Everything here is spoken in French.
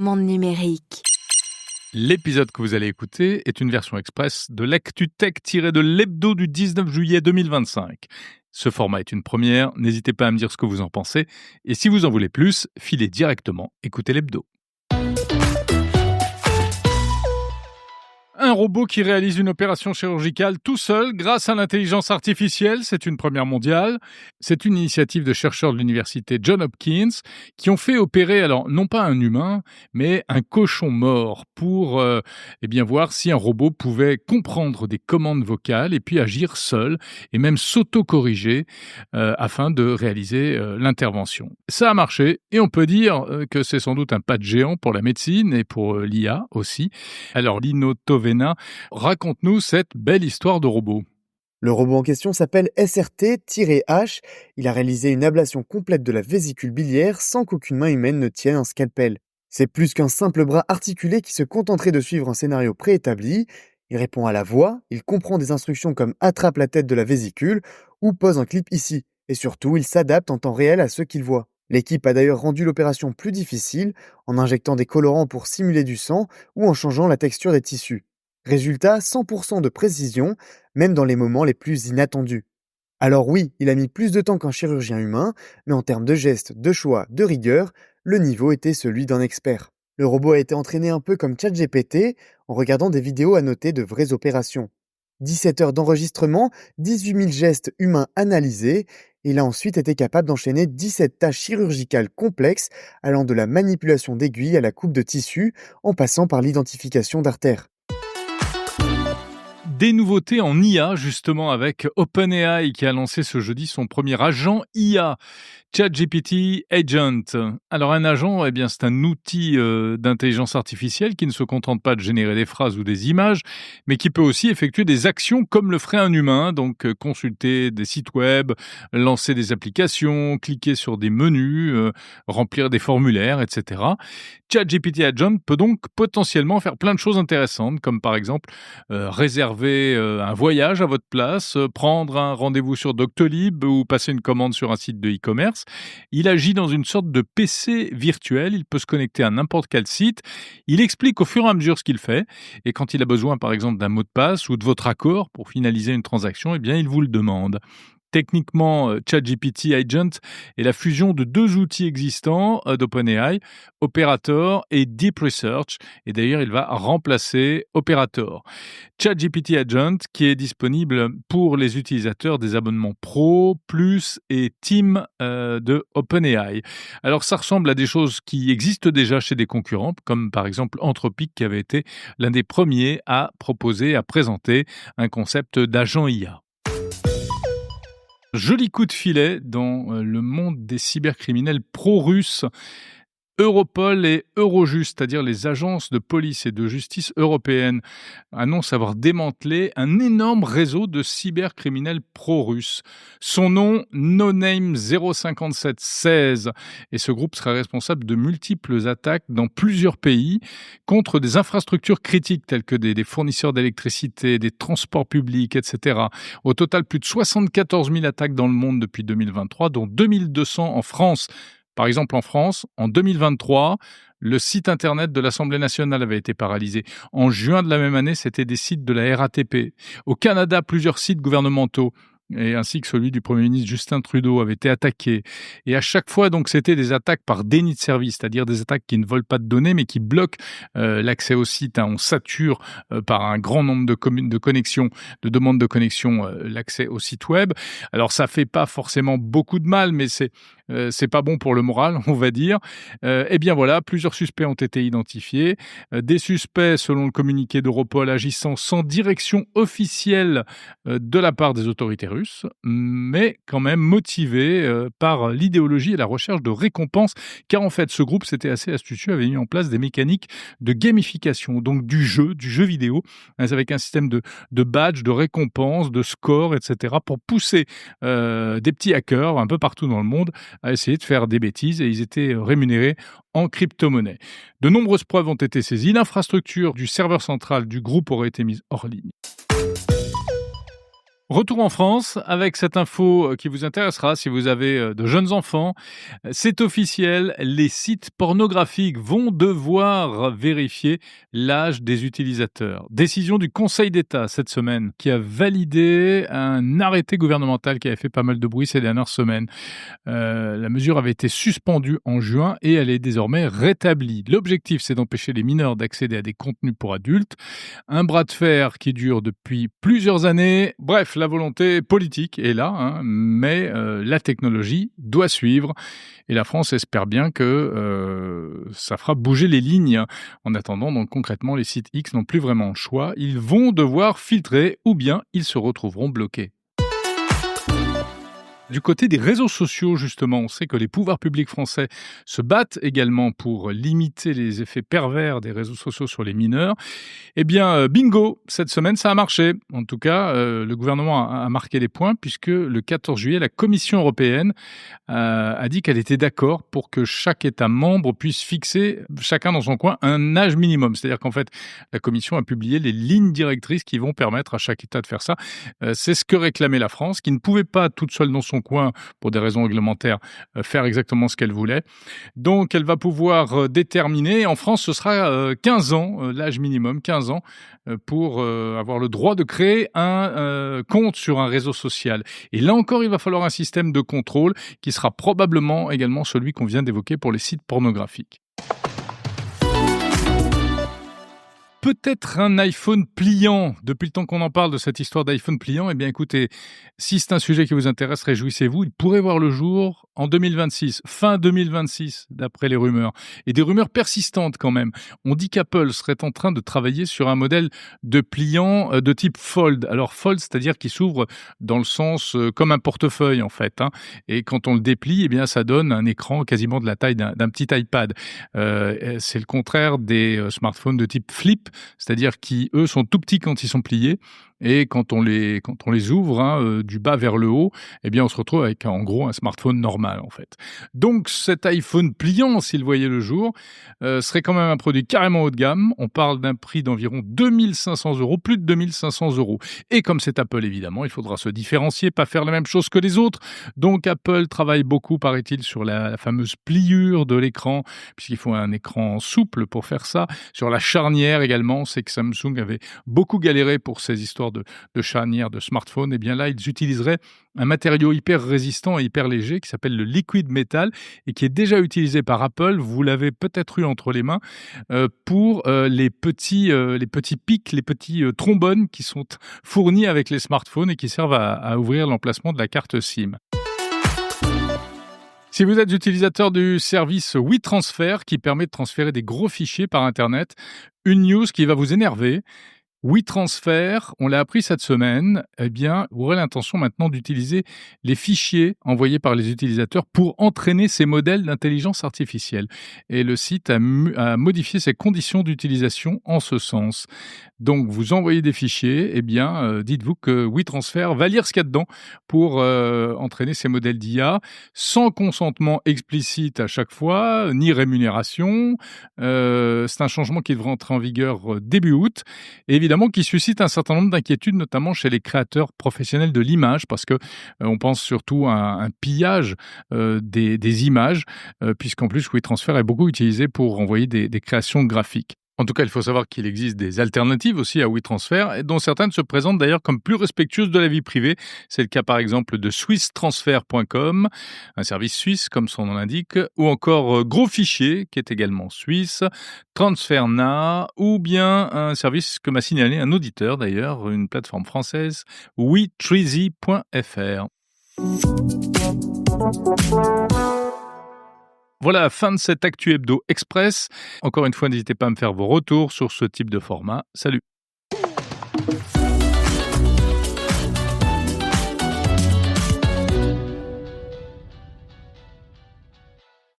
Monde numérique. L'épisode que vous allez écouter est une version express de l'ActuTech tirée de l'hebdo du 19 juillet 2025. Ce format est une première, n'hésitez pas à me dire ce que vous en pensez. Et si vous en voulez plus, filez directement, écoutez l'hebdo. Un robot qui réalise une opération chirurgicale tout seul grâce à l'intelligence artificielle, c'est une première mondiale. C'est une initiative de chercheurs de l'université Johns Hopkins qui ont fait opérer, alors non pas un humain, mais un cochon mort pour voir si un robot pouvait comprendre des commandes vocales et puis agir seul et même s'auto-corriger afin de réaliser l'intervention. Ça a marché et on peut dire que c'est sans doute un pas de géant pour la médecine et pour l'IA aussi. Alors Lino Tovena, raconte-nous cette belle histoire de robot. Le robot en question s'appelle SRT-H. Il a réalisé une ablation complète de la vésicule biliaire sans qu'aucune main humaine ne tienne un scalpel. C'est plus qu'un simple bras articulé qui se contenterait de suivre un scénario préétabli. Il répond à la voix, il comprend des instructions comme attrape la tête de la vésicule ou pose un clip ici. Et surtout, il s'adapte en temps réel à ce qu'il voit. L'équipe a d'ailleurs rendu l'opération plus difficile en injectant des colorants pour simuler du sang ou en changeant la texture des tissus. Résultat, 100% de précision, même dans les moments les plus inattendus. Alors oui, il a mis plus de temps qu'un chirurgien humain, mais en termes de gestes, de choix, de rigueur, le niveau était celui d'un expert. Le robot a été entraîné un peu comme ChatGPT, en regardant des vidéos annotées de vraies opérations. 17 heures d'enregistrement, 18 000 gestes humains analysés, et il a ensuite été capable d'enchaîner 17 tâches chirurgicales complexes, allant de la manipulation d'aiguilles à la coupe de tissu, en passant par l'identification d'artères. Des nouveautés en IA, justement, avec OpenAI qui a lancé ce jeudi son premier agent IA, ChatGPT Agent. Alors un agent, c'est un outil d'intelligence artificielle qui ne se contente pas de générer des phrases ou des images, mais qui peut aussi effectuer des actions comme le ferait un humain, donc consulter des sites web, lancer des applications, cliquer sur des menus, remplir des formulaires, etc. ChatGPT Agent peut donc potentiellement faire plein de choses intéressantes, comme par exemple réserver un voyage à votre place, prendre un rendez-vous sur Doctolib ou passer une commande sur un site de e-commerce. Il agit dans une sorte de PC virtuel, il peut se connecter à n'importe quel site, il explique au fur et à mesure ce qu'il fait, et quand il a besoin par exemple d'un mot de passe ou de votre accord pour finaliser une transaction, il vous le demande. Techniquement, ChatGPT Agent est la fusion de deux outils existants d'OpenAI, Operator et Deep Research. Et d'ailleurs, il va remplacer Operator. ChatGPT Agent qui est disponible pour les utilisateurs des abonnements Pro, Plus et Team de OpenAI. Alors, ça ressemble à des choses qui existent déjà chez des concurrents, comme par exemple Anthropic qui avait été l'un des premiers à proposer, à présenter un concept d'agent IA. Joli coup de filet dans le monde des cybercriminels pro-russes. Europol et Eurojust, c'est-à-dire les agences de police et de justice européennes, annoncent avoir démantelé un énorme réseau de cybercriminels pro-russes. Son nom, NoName 05716, et ce groupe sera responsable de multiples attaques dans plusieurs pays contre des infrastructures critiques telles que des fournisseurs d'électricité, des transports publics, etc. Au total, plus de 74 000 attaques dans le monde depuis 2023, dont 2200 en France. Par exemple, en France, en 2023, le site internet de l'Assemblée nationale avait été paralysé. En juin de la même année, c'était des sites de la RATP. Au Canada, plusieurs sites gouvernementaux ainsi que celui du Premier ministre Justin Trudeau avaient été attaqués. Et à chaque fois, donc, c'était des attaques par déni de service, c'est-à-dire des attaques qui ne volent pas de données, mais qui bloquent l'accès au site. On sature par un grand nombre de connexions, de demandes de connexion, l'accès au site web. Alors, ça fait pas forcément beaucoup de mal, mais c'est pas bon pour le moral, on va dire. Voilà, plusieurs suspects ont été identifiés. Des suspects, selon le communiqué d'Europol, agissant sans direction officielle de la part des autorités russes, mais quand même motivés par l'idéologie et la recherche de récompenses, car en fait, ce groupe, c'était assez astucieux, avait mis en place des mécaniques de gamification, donc du jeu vidéo, avec un système de badges, de récompenses, de scores, etc., pour pousser des petits hackers un peu partout dans le monde à essayer de faire des bêtises, et ils étaient rémunérés en crypto-monnaie. De nombreuses preuves ont été saisies. L'infrastructure du serveur central du groupe aurait été mise hors ligne. Retour en France avec cette info qui vous intéressera si vous avez de jeunes enfants. C'est officiel, les sites pornographiques vont devoir vérifier l'âge des utilisateurs. Décision du Conseil d'État cette semaine qui a validé un arrêté gouvernemental qui avait fait pas mal de bruit ces dernières semaines. La mesure avait été suspendue en juin et elle est désormais rétablie. L'objectif, c'est d'empêcher les mineurs d'accéder à des contenus pour adultes. Un bras de fer qui dure depuis plusieurs années. Bref, la volonté politique est là, mais la technologie doit suivre. Et la France espère bien que ça fera bouger les lignes. En attendant, donc concrètement, les sites X n'ont plus vraiment le choix. Ils vont devoir filtrer ou bien ils se retrouveront bloqués. Du côté des réseaux sociaux, justement, on sait que les pouvoirs publics français se battent également pour limiter les effets pervers des réseaux sociaux sur les mineurs. Eh bien, bingo, cette semaine, ça a marché. En tout cas, le gouvernement a marqué les points puisque le 14 juillet, la Commission européenne a dit qu'elle était d'accord pour que chaque État membre puisse fixer, chacun dans son coin, un âge minimum. C'est-à-dire qu'en fait, la Commission a publié les lignes directrices qui vont permettre à chaque État de faire ça. C'est ce que réclamait la France, qui ne pouvait pas toute seule dans son coin, pour des raisons réglementaires, faire exactement ce qu'elle voulait. Donc, elle va pouvoir déterminer. En France, ce sera 15 ans, l'âge minimum, 15 ans, pour avoir le droit de créer un compte sur un réseau social. Et là encore, il va falloir un système de contrôle qui sera probablement également celui qu'on vient d'évoquer pour les sites pornographiques. Peut-être un iPhone pliant. Depuis le temps qu'on en parle de cette histoire d'iPhone pliant, eh bien écoutez, si c'est un sujet qui vous intéresse, réjouissez-vous. Il pourrait voir le jour en 2026, fin 2026, d'après les rumeurs. Et des rumeurs persistantes quand même. On dit qu'Apple serait en train de travailler sur un modèle de pliant de type Fold. Alors Fold, c'est-à-dire qui s'ouvre dans le sens comme un portefeuille en fait. Et quand on le déplie, eh bien ça donne un écran quasiment de la taille d'un petit iPad. C'est le contraire des smartphones de type Flip, c'est-à-dire qui, eux, sont tout petits quand ils sont pliés. Et quand on les ouvre du bas vers le haut, eh bien, on se retrouve avec, en gros, un smartphone normal, en fait. Donc, cet iPhone pliant, s'il voyait le jour, serait quand même un produit carrément haut de gamme. On parle d'un prix d'environ 2 500 €, plus de 2 500 €. Et comme c'est Apple, évidemment, il faudra se différencier, pas faire la même chose que les autres. Donc, Apple travaille beaucoup, paraît-il, sur la fameuse pliure de l'écran, puisqu'il faut un écran souple pour faire ça. Sur la charnière également, c'est que Samsung avait beaucoup galéré pour ces histoires de charnière de smartphone. Et bien là, ils utiliseraient un matériau hyper résistant et hyper léger qui s'appelle le liquid metal et qui est déjà utilisé par Apple. Vous l'avez peut-être eu entre les mains pour les petits pics, les petits trombones qui sont fournis avec les smartphones et qui servent à ouvrir l'emplacement de la carte SIM. Si vous êtes utilisateur du service WeTransfer qui permet de transférer des gros fichiers par Internet, une news qui va vous énerver. WeTransfer, on l'a appris cette semaine, eh bien, vous aurez l'intention maintenant d'utiliser les fichiers envoyés par les utilisateurs pour entraîner ces modèles d'intelligence artificielle. Et le site a modifié ses conditions d'utilisation en ce sens. Donc, vous envoyez des fichiers, eh bien, dites-vous que WeTransfer va lire ce qu'il y a dedans pour entraîner ces modèles d'IA sans consentement explicite à chaque fois, ni rémunération. C'est un changement qui devrait entrer en vigueur début août. Et évidemment, qui suscite un certain nombre d'inquiétudes, notamment chez les créateurs professionnels de l'image, parce que on pense surtout à un pillage des images, puisqu'en plus, WeTransfer est beaucoup utilisé pour envoyer des créations graphiques. En tout cas, il faut savoir qu'il existe des alternatives aussi à WeTransfer, dont certaines se présentent d'ailleurs comme plus respectueuses de la vie privée. C'est le cas par exemple de SwissTransfer.com, un service suisse comme son nom l'indique, ou encore GrosFichier, qui est également suisse, TransferNA, ou bien un service que m'a signalé un auditeur d'ailleurs, une plateforme française, WeTreezy.fr. Voilà, fin de cet Actu Hebdo Express. Encore une fois, n'hésitez pas à me faire vos retours sur ce type de format. Salut!